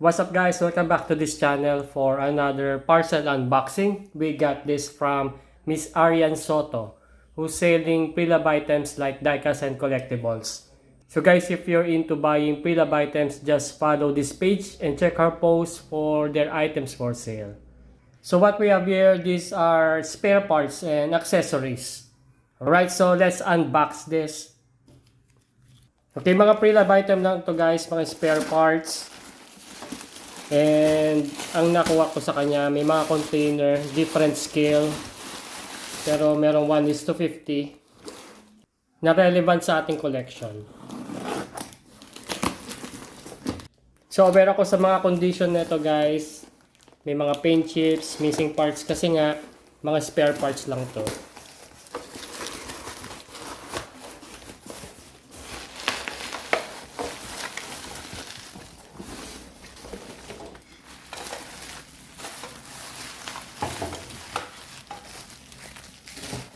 What's up guys, welcome back to this channel for another parcel unboxing. We got this from Miss Arian Soto, who's selling pre-love items like diecast and collectibles. So guys, if you're into buying pre-love items, just follow this page and check her posts for their items for sale. So what we have here, these are spare parts and accessories. Alright, so let's unbox this. Okay, mga pre-love item lang to guys, mga spare parts. And ang nakuha ko sa kanya, may mga container, different scale. Pero merong 1:50 na relevant sa ating collection. So aware ako sa mga condition nito guys. May mga paint chips, missing parts kasi nga mga spare parts lang to.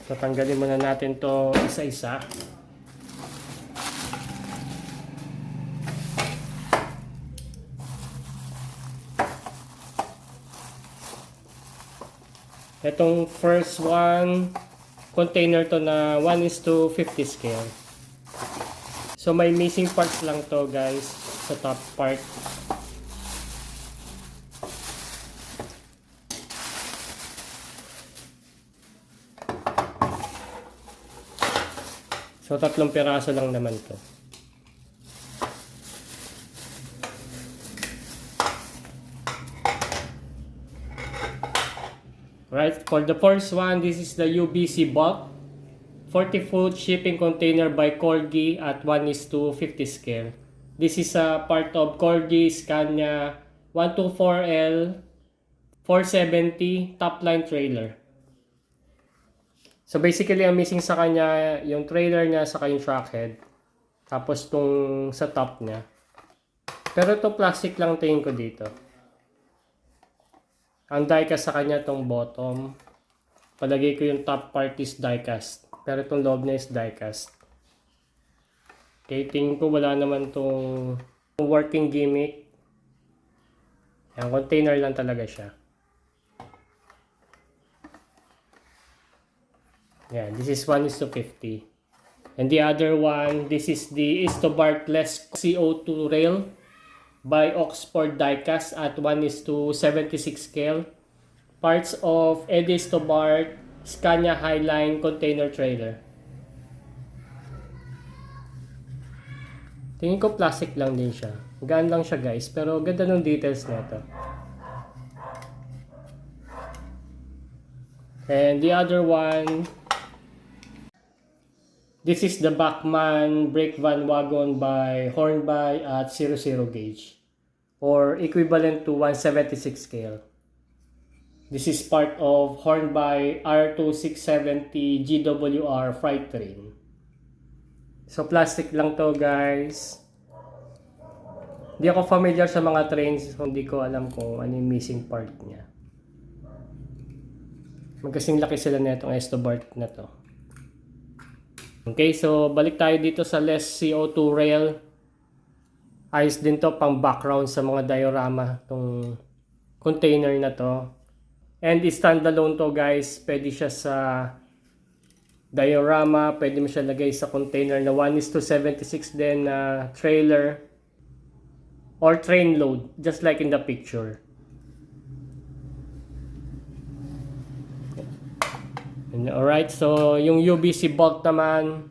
So, tanggalin muna natin to isa-isa. Itong first one, container to na 1:50 scale. So, may missing parts lang to guys sa top part. So, 3 piraso lang naman to. Right, for the first one, this is the UBC bulk 40-foot shipping container by Corgi at 1:50 scale. This is a part of Corgi Scania 124L 470 top line trailer. So basically, ang missing sa kanya, yung trailer niya saka yung shock head. Tapos tong sa top niya. Pero ito plastic lang tingin ko dito. Ang diecast sa kanya tong bottom. Palagay ko yung top part is diecast. Pero itong loob niya is diecast. Okay, tingin ko wala naman tong working gimmick. Yung container lang talaga siya. Yeah, this is 1:50. And the other one, this is the Stobart-less CO2 rail by Oxford Diecast at 1:76 scale. Parts of Eddie Stobart Scania Highline container trailer. Tingin ko plastic lang din siya. Gaan lang siya guys, pero ganda ng details nito. And the other one, this is the Bachmann brake van wagon by Hornby at 00 gauge or equivalent to 1:76 scale. This is part of Hornby R2670 GWR freight train. So plastic lang to guys. Hindi ako familiar sa mga trains, so hindi ko alam kung ano yung missing part niya. Magkasing laki sila na itong Stobart na to. Okay, so balik tayo dito sa less CO2 rail. Ayos din to pang background sa mga diorama, tong container na to. And standalone to guys, pwede siya sa diorama, pwede mo siya lagay sa container na 1:76 din na trailer or train load, just like in the picture. Alright, so yung UBC bulk naman,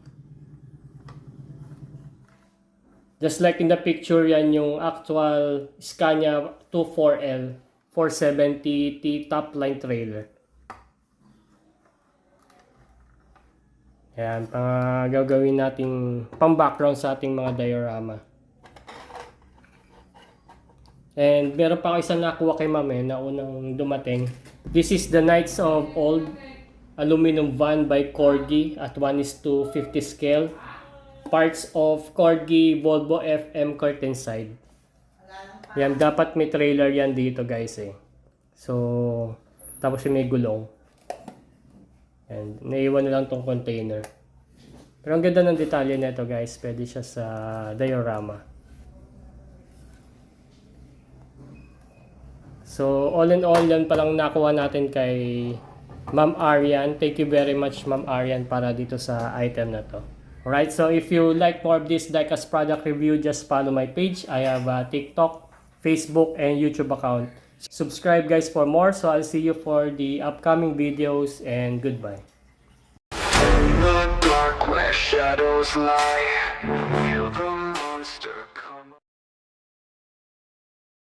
just like in the picture, yan yung actual Scania 24L 470T top line trailer. Yan, gagawin nating pang background sa ating mga diorama. And meron pa ako isang nakuha kay mame na unang dumating. This is the Knights of Old aluminum van by Corgi at 1:50 scale. Parts of Corgi Volvo FM curtain side. Yan, dapat may trailer yan dito guys eh. So, tapos may gulong. And naiwan na lang tong container. Pero ang ganda ng detalye nito guys. Pwede siya sa diorama. So, all in all, yan palang nakuha natin kay Ma'am Arian. Thank you very much, Ma'am Arian, para dito sa item na to. Alright, so if you like more of this diecast product review, just follow my page. I have a TikTok, Facebook, and YouTube account. Subscribe guys for more. So I'll see you for the upcoming videos, and goodbye. In the dark where shadows lie, feel the monster